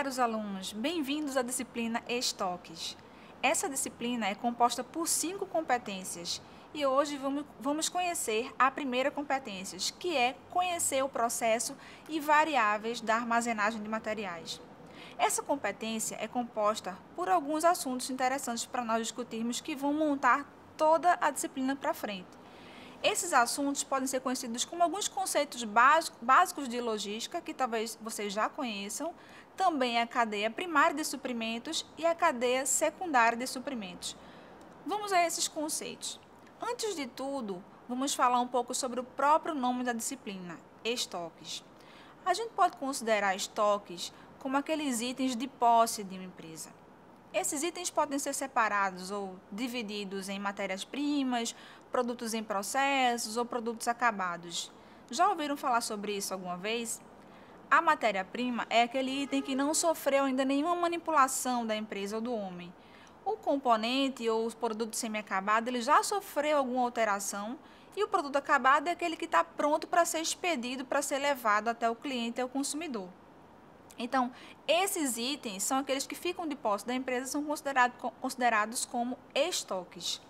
caros alunos, bem-vindos à disciplina Estoques. Essa disciplina é composta por 5 competências e hoje vamos conhecer a primeira competência, que é conhecer o processo e variáveis da armazenagem de materiais. Essa competência é composta por alguns assuntos interessantes para nós discutirmos que vão montar toda a disciplina para frente. Esses assuntos podem ser conhecidos como alguns conceitos básicos de logística, que talvez vocês já conheçam, também a cadeia primária de suprimentos e a cadeia secundária de suprimentos. Vamos a esses conceitos. Antes de tudo, vamos falar um pouco sobre o próprio nome da disciplina, estoques. A gente pode considerar estoques como aqueles itens de posse de uma empresa. Esses itens podem ser separados ou divididos em matérias-primas, produtos em processos ou produtos acabados. Já ouviram falar sobre isso alguma vez? A matéria-prima é aquele item que não sofreu ainda nenhuma manipulação da empresa ou do homem. O componente ou o produto semi-acabado ele já sofreu alguma alteração e o produto acabado é aquele que está pronto para ser expedido, para ser levado até o cliente ou consumidor. Então, esses itens são aqueles que ficam de posse da empresa, são considerados como estoques.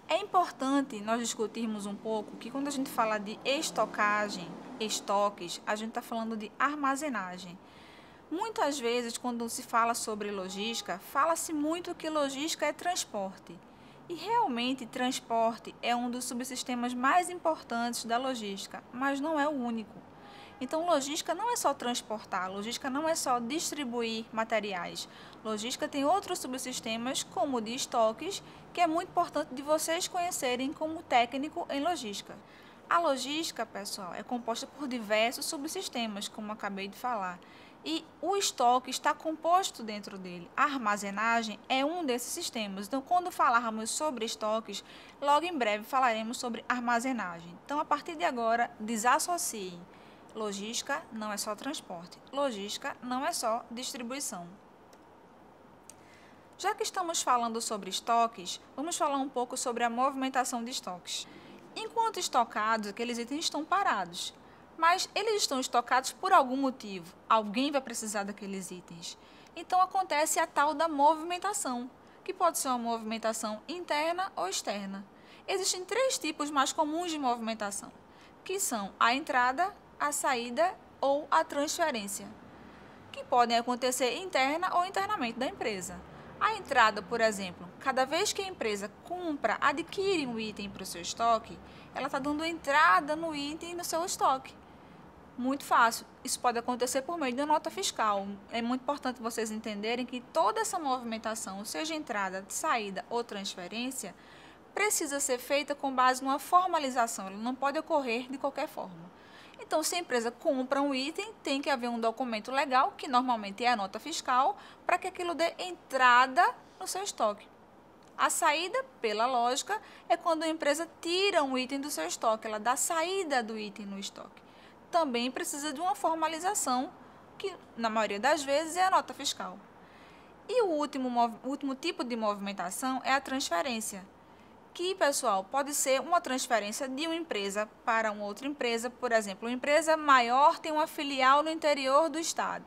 É importante nós discutirmos um pouco que quando a gente fala de estocagem, estoques, a gente está falando de armazenagem. Muitas vezes, quando se fala sobre logística, fala-se muito que logística é transporte. E realmente, transporte é um dos subsistemas mais importantes da logística, mas não é o único. Então, logística não é só transportar, logística não é só distribuir materiais. Logística tem outros subsistemas, como o de estoques, que é muito importante de vocês conhecerem como técnico em logística. A logística, pessoal, é composta por diversos subsistemas, como acabei de falar. E o estoque está composto dentro dele. A armazenagem é um desses sistemas. Então, quando falarmos sobre estoques, logo em breve falaremos sobre armazenagem. Então, a partir de agora, desassociem. Logística não é só transporte. Logística não é só distribuição. Já que estamos falando sobre estoques, vamos falar um pouco sobre a movimentação de estoques. Enquanto estocados, aqueles itens estão parados, mas eles estão estocados por algum motivo. Alguém vai precisar daqueles itens. Então acontece a tal da movimentação, que pode ser uma movimentação interna ou externa. Existem 3 tipos mais comuns de movimentação, que são a entrada, a saída ou a transferência, que podem acontecer interna ou internamente da empresa. A entrada, por exemplo, cada vez que a empresa adquire um item para o seu estoque, ela está dando entrada no item no seu estoque. Muito fácil. Isso pode acontecer por meio da nota fiscal. É muito importante vocês entenderem que toda essa movimentação, seja entrada, saída ou transferência, precisa ser feita com base numa formalização. Ela não pode ocorrer de qualquer forma. Então, se a empresa compra um item, tem que haver um documento legal, que normalmente é a nota fiscal, para que aquilo dê entrada no seu estoque. A saída, pela lógica, é quando a empresa tira um item do seu estoque, ela dá saída do item no estoque. Também precisa de uma formalização, que na maioria das vezes é a nota fiscal. E o último tipo de movimentação é a transferência, que, pessoal, pode ser uma transferência de uma empresa para uma outra empresa. Por exemplo, uma empresa maior tem uma filial no interior do estado.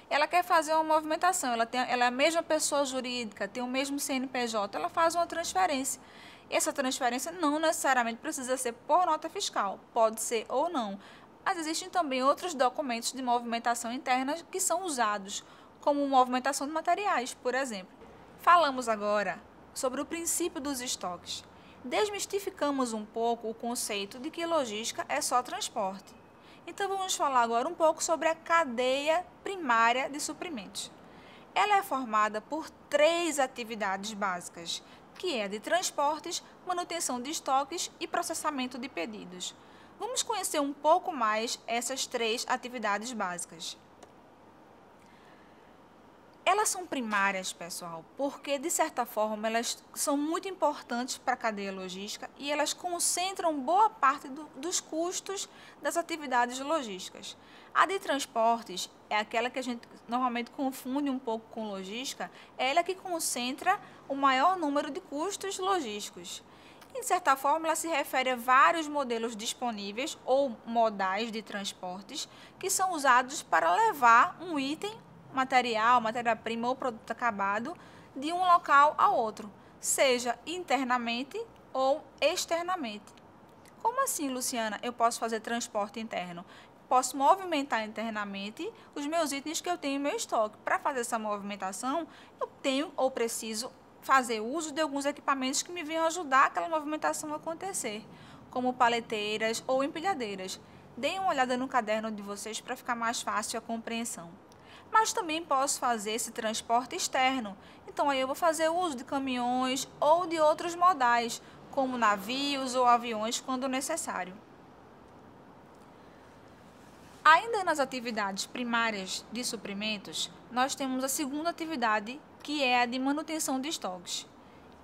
Ela quer fazer uma movimentação, ela é a mesma pessoa jurídica, tem o mesmo CNPJ, ela faz uma transferência. Essa transferência não necessariamente precisa ser por nota fiscal, pode ser ou não. Mas existem também outros documentos de movimentação interna que são usados, como movimentação de materiais, por exemplo. Falamos agora sobre o princípio dos estoques. Desmistificamos um pouco o conceito de que logística é só transporte. Então vamos falar agora um pouco sobre a cadeia primária de suprimentos. Ela é formada por 3 atividades básicas, que é a de transportes, manutenção de estoques e processamento de pedidos. Vamos conhecer um pouco mais essas 3 atividades básicas. Elas são primárias, pessoal, porque, de certa forma, elas são muito importantes para a cadeia logística e elas concentram boa parte dos custos das atividades logísticas. A de transportes é aquela que a gente normalmente confunde um pouco com logística, é ela que concentra o maior número de custos logísticos. E, de certa forma, ela se refere a vários modelos disponíveis ou modais de transportes que são usados para levar um item, material, matéria-prima ou produto acabado de um local a outro, seja internamente ou externamente. Como assim, Luciana, eu posso fazer transporte interno? Posso movimentar internamente os meus itens que eu tenho em meu estoque. Para fazer essa movimentação, eu tenho ou preciso fazer uso de alguns equipamentos que me venham ajudar aquela movimentação a acontecer, como paleteiras ou empilhadeiras. Deem uma olhada no caderno de vocês para ficar mais fácil a compreensão. Mas também posso fazer esse transporte externo. Então, aí eu vou fazer uso de caminhões ou de outros modais, como navios ou aviões, quando necessário. Ainda nas atividades primárias de suprimentos, nós temos a segunda atividade, que é a de manutenção de estoques.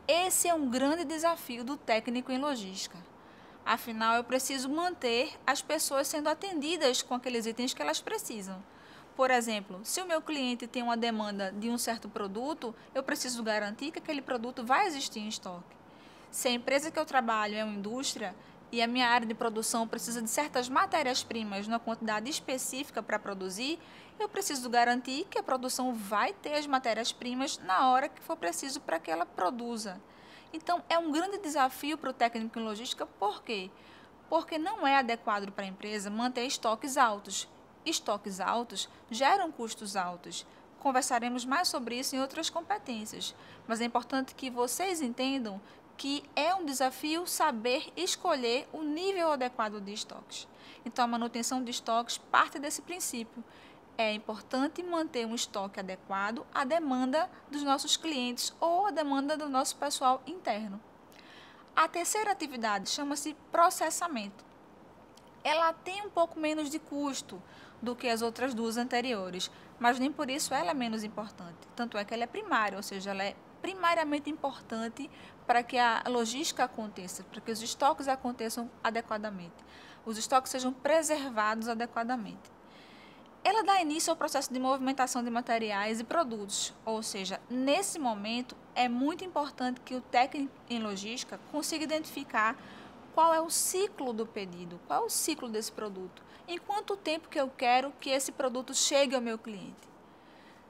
Esse é um grande desafio do técnico em logística. Afinal, eu preciso manter as pessoas sendo atendidas com aqueles itens que elas precisam. Por exemplo, se o meu cliente tem uma demanda de um certo produto, eu preciso garantir que aquele produto vai existir em estoque. Se a empresa que eu trabalho é uma indústria e a minha área de produção precisa de certas matérias-primas numa quantidade específica para produzir, eu preciso garantir que a produção vai ter as matérias-primas na hora que for preciso para que ela produza. Então, é um grande desafio para o técnico em logística, por quê? Porque não é adequado para a empresa manter estoques altos. Estoques altos geram custos altos. Conversaremos mais sobre isso em outras competências, mas é importante que vocês entendam que é um desafio saber escolher o nível adequado de estoques. Então, a manutenção de estoques parte desse princípio. É importante manter um estoque adequado à demanda dos nossos clientes ou à demanda do nosso pessoal interno. A terceira atividade chama-se processamento. Ela tem um pouco menos de custo do que as outras duas anteriores, mas nem por isso ela é menos importante. Tanto é que ela é primária, ou seja, ela é primariamente importante para que a logística aconteça, para que os estoques aconteçam adequadamente, os estoques sejam preservados adequadamente. Ela dá início ao processo de movimentação de materiais e produtos, ou seja, nesse momento é muito importante que o técnico em logística consiga identificar qual é o ciclo do pedido, qual é o ciclo desse produto, em quanto tempo que eu quero que esse produto chegue ao meu cliente.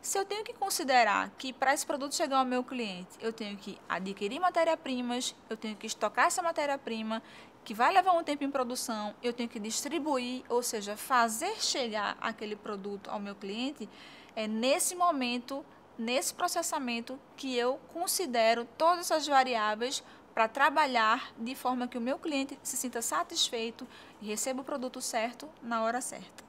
Se eu tenho que considerar que para esse produto chegar ao meu cliente, eu tenho que adquirir matéria-primas, eu tenho que estocar essa matéria-prima, que vai levar um tempo em produção, eu tenho que distribuir, ou seja, fazer chegar aquele produto ao meu cliente, é nesse momento, nesse processamento, que eu considero todas essas variáveis para trabalhar de forma que o meu cliente se sinta satisfeito e receba o produto certo na hora certa.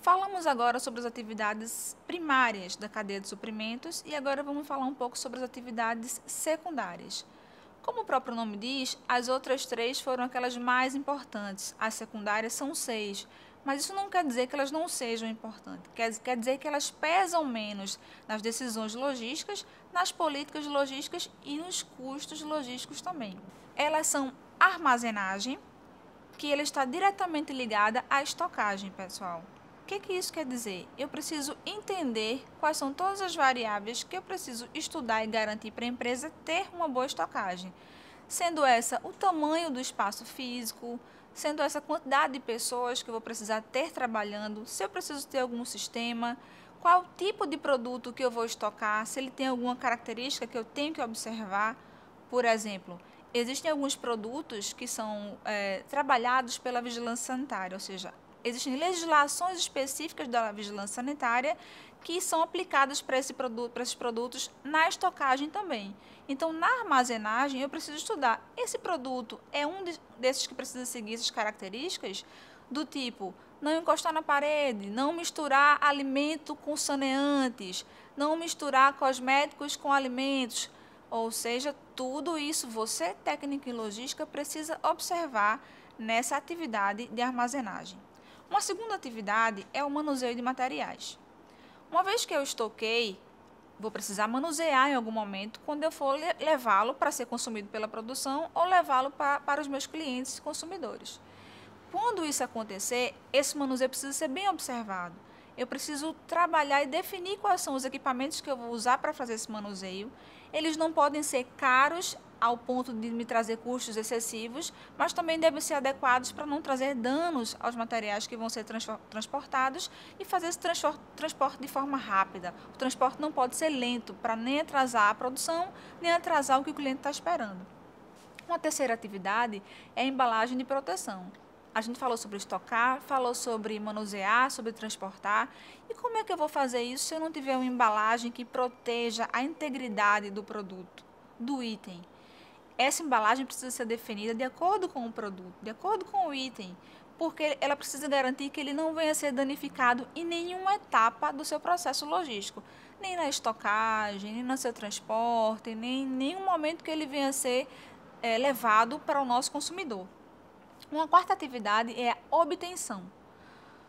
Falamos agora sobre as atividades primárias da cadeia de suprimentos e agora vamos falar um pouco sobre as atividades secundárias. Como o próprio nome diz, as outras 3 foram aquelas mais importantes, as secundárias são 6, mas isso não quer dizer que elas não sejam importantes, quer dizer que elas pesam menos nas decisões logísticas, nas políticas logísticas e nos custos logísticos também. Elas são armazenagem, que ela está diretamente ligada à estocagem, pessoal. O que isso quer dizer? Eu preciso entender quais são todas as variáveis que eu preciso estudar e garantir para a empresa ter uma boa estocagem. Sendo essa o tamanho do espaço físico, sendo essa a quantidade de pessoas que eu vou precisar ter trabalhando, se eu preciso ter algum sistema, qual o tipo de produto que eu vou estocar, se ele tem alguma característica que eu tenho que observar. Por exemplo, existem alguns produtos que são trabalhados pela vigilância sanitária, ou seja, existem legislações específicas da vigilância sanitária que são aplicadas para esses produtos na estocagem também. Então, na armazenagem, eu preciso estudar, esse produto é um desses que precisa seguir essas características, do tipo, não encostar na parede, não misturar alimento com saneantes, não misturar cosméticos com alimentos, ou seja, tudo isso você, técnico em logística, precisa observar nessa atividade de armazenagem. Uma segunda atividade é o manuseio de materiais. Uma vez que eu estoquei, vou precisar manusear em algum momento quando eu for levá-lo para ser consumido pela produção ou levá-lo para os meus clientes consumidores. Quando isso acontecer, esse manuseio precisa ser bem observado. Eu preciso trabalhar e definir quais são os equipamentos que eu vou usar para fazer esse manuseio. Eles não podem ser caros ao ponto de me trazer custos excessivos, mas também devem ser adequados para não trazer danos aos materiais que vão ser transportados e fazer esse transporte de forma rápida. O transporte não pode ser lento para nem atrasar a produção, nem atrasar o que o cliente está esperando. Uma terceira atividade é a embalagem de proteção. A gente falou sobre estocar, falou sobre manusear, sobre transportar. E como é que eu vou fazer isso se eu não tiver uma embalagem que proteja a integridade do produto, do item? Essa embalagem precisa ser definida de acordo com o produto, de acordo com o item, porque ela precisa garantir que ele não venha a ser danificado em nenhuma etapa do seu processo logístico, nem na estocagem, nem no seu transporte, nem em nenhum momento que ele venha a ser levado para o nosso consumidor. Uma quarta atividade é a obtenção.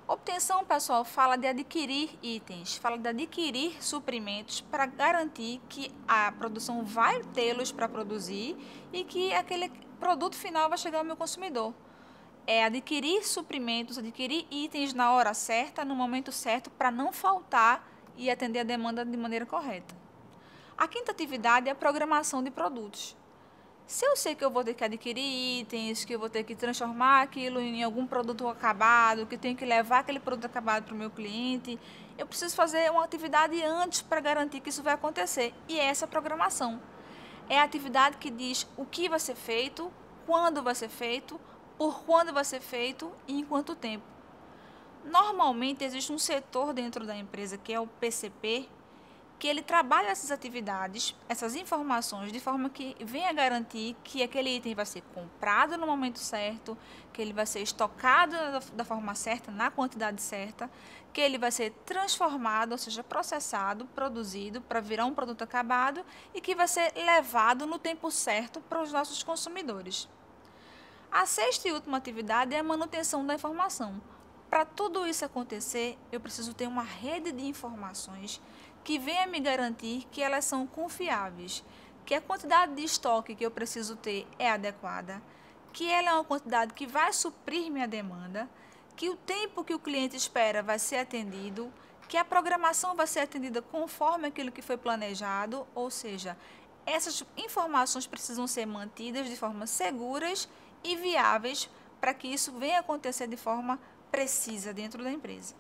Obtenção, pessoal, fala de adquirir itens, fala de adquirir suprimentos para garantir que a produção vai tê-los para produzir e que aquele produto final vai chegar ao meu consumidor. É adquirir suprimentos, adquirir itens na hora certa, no momento certo, para não faltar e atender a demanda de maneira correta. A quinta atividade é a programação de produtos. Se eu sei que eu vou ter que adquirir itens, que eu vou ter que transformar aquilo em algum produto acabado, que tenho que levar aquele produto acabado para o meu cliente, eu preciso fazer uma atividade antes para garantir que isso vai acontecer. E é essa programação. É a atividade que diz o que vai ser feito, quando vai ser feito, por quando vai ser feito e em quanto tempo. Normalmente existe um setor dentro da empresa, que é o PCP, que ele trabalha essas atividades, essas informações, de forma que venha garantir que aquele item vai ser comprado no momento certo, que ele vai ser estocado da forma certa, na quantidade certa, que ele vai ser transformado, ou seja, processado, produzido para virar um produto acabado e que vai ser levado no tempo certo para os nossos consumidores. A sexta e última atividade é a manutenção da informação. Para tudo isso acontecer, eu preciso ter uma rede de informações que venha me garantir que elas são confiáveis, que a quantidade de estoque que eu preciso ter é adequada, que ela é uma quantidade que vai suprir minha demanda, que o tempo que o cliente espera vai ser atendido, que a programação vai ser atendida conforme aquilo que foi planejado, ou seja, essas informações precisam ser mantidas de forma seguras e viáveis para que isso venha acontecer de forma precisa dentro da empresa.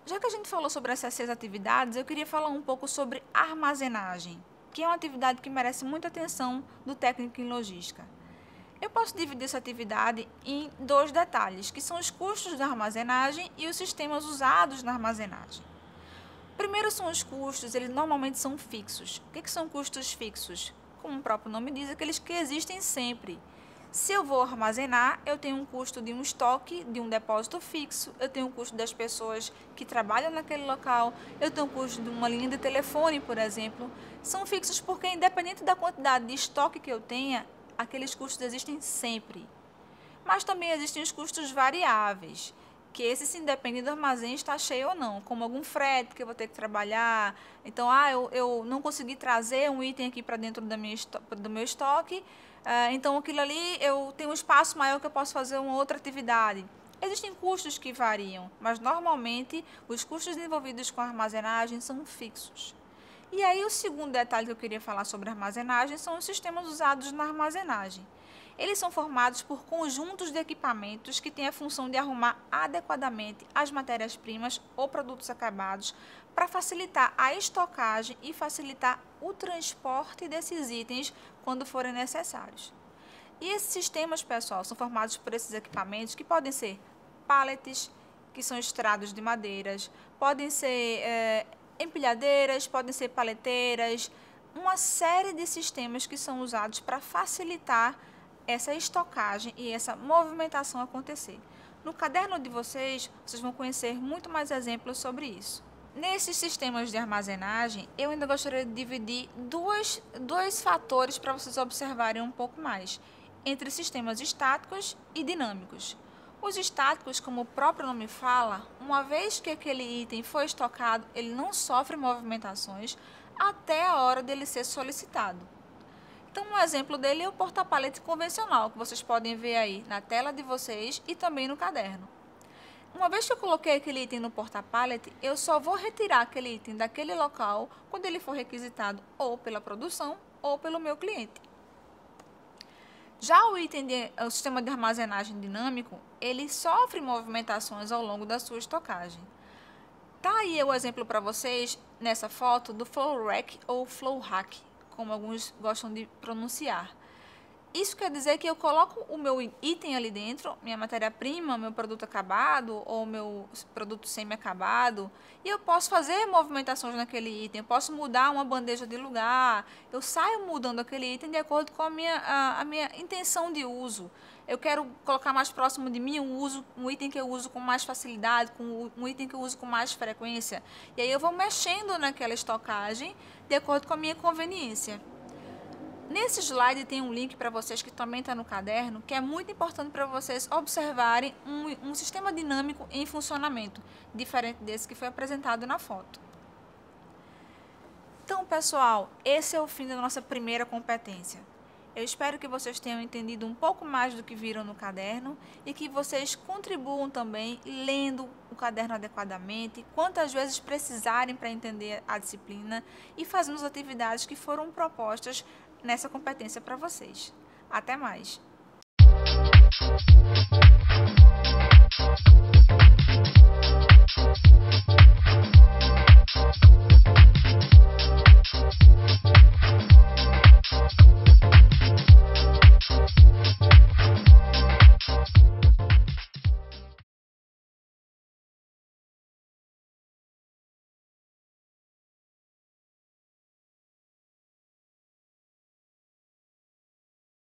Já que a gente falou sobre essas 6 atividades, eu queria falar um pouco sobre armazenagem, que é uma atividade que merece muita atenção do técnico em logística. Eu posso dividir essa atividade em 2 detalhes, que são os custos da armazenagem e os sistemas usados na armazenagem. Primeiro são os custos, eles normalmente são fixos. O que são custos fixos? Como o próprio nome diz, aqueles que existem sempre. Se eu vou armazenar, eu tenho um custo de um estoque, de um depósito fixo, eu tenho um custo das pessoas que trabalham naquele local, eu tenho um custo de uma linha de telefone, por exemplo. São fixos porque, independente da quantidade de estoque que eu tenha, aqueles custos existem sempre. Mas também existem os custos variáveis, que esse sim depende do armazém estar cheio ou não, como algum frete que eu vou ter que trabalhar. Então, eu não consegui trazer um item aqui para dentro do meu estoque, então aquilo ali eu tenho um espaço maior que eu posso fazer uma outra atividade. Existem custos que variam, mas normalmente os custos envolvidos com a armazenagem são fixos. E aí o segundo detalhe que eu queria falar sobre armazenagem são os sistemas usados na armazenagem. Eles são formados por conjuntos de equipamentos que têm a função de arrumar adequadamente as matérias-primas ou produtos acabados para facilitar a estocagem e facilitar o transporte desses itens quando forem necessários. E esses sistemas, pessoal, são formados por esses equipamentos que podem ser pallets, que são estrados de madeiras, podem ser empilhadeiras, podem ser paleteiras, uma série de sistemas que são usados para facilitar essa estocagem e essa movimentação acontecer. No caderno de vocês vão conhecer muito mais exemplos sobre isso. Nesses sistemas de armazenagem, eu ainda gostaria de dividir dois fatores para vocês observarem um pouco mais, entre sistemas estáticos e dinâmicos. Os estáticos, como o próprio nome fala, uma vez que aquele item foi estocado, ele não sofre movimentações até a hora dele ser solicitado. Então, um exemplo dele é o porta-palete convencional, que vocês podem ver aí na tela de vocês e também no caderno. Uma vez que eu coloquei aquele item no porta-pallet, eu só vou retirar aquele item daquele local quando ele for requisitado ou pela produção ou pelo meu cliente. Já o sistema de armazenagem dinâmico, ele sofre movimentações ao longo da sua estocagem. Tá aí o exemplo para vocês nessa foto do flow rack ou flow rack, como alguns gostam de pronunciar. Isso quer dizer que eu coloco o meu item ali dentro, minha matéria-prima, meu produto acabado ou meu produto semi-acabado, e eu posso fazer movimentações naquele item, eu posso mudar uma bandeja de lugar, eu saio mudando aquele item de acordo com a minha intenção de uso. Eu quero colocar mais próximo de mim um item que eu uso com mais facilidade, um item que eu uso com mais frequência. E aí eu vou mexendo naquela estocagem de acordo com a minha conveniência. Nesse slide tem um link para vocês que também está no caderno, que é muito importante para vocês observarem um sistema dinâmico em funcionamento, diferente desse que foi apresentado na foto. Então, pessoal, esse é o fim da nossa primeira competência. Eu espero que vocês tenham entendido um pouco mais do que viram no caderno e que vocês contribuam também lendo o caderno adequadamente, quantas vezes precisarem para entender a disciplina e fazendo as atividades que foram propostas nessa competência para vocês. Até mais!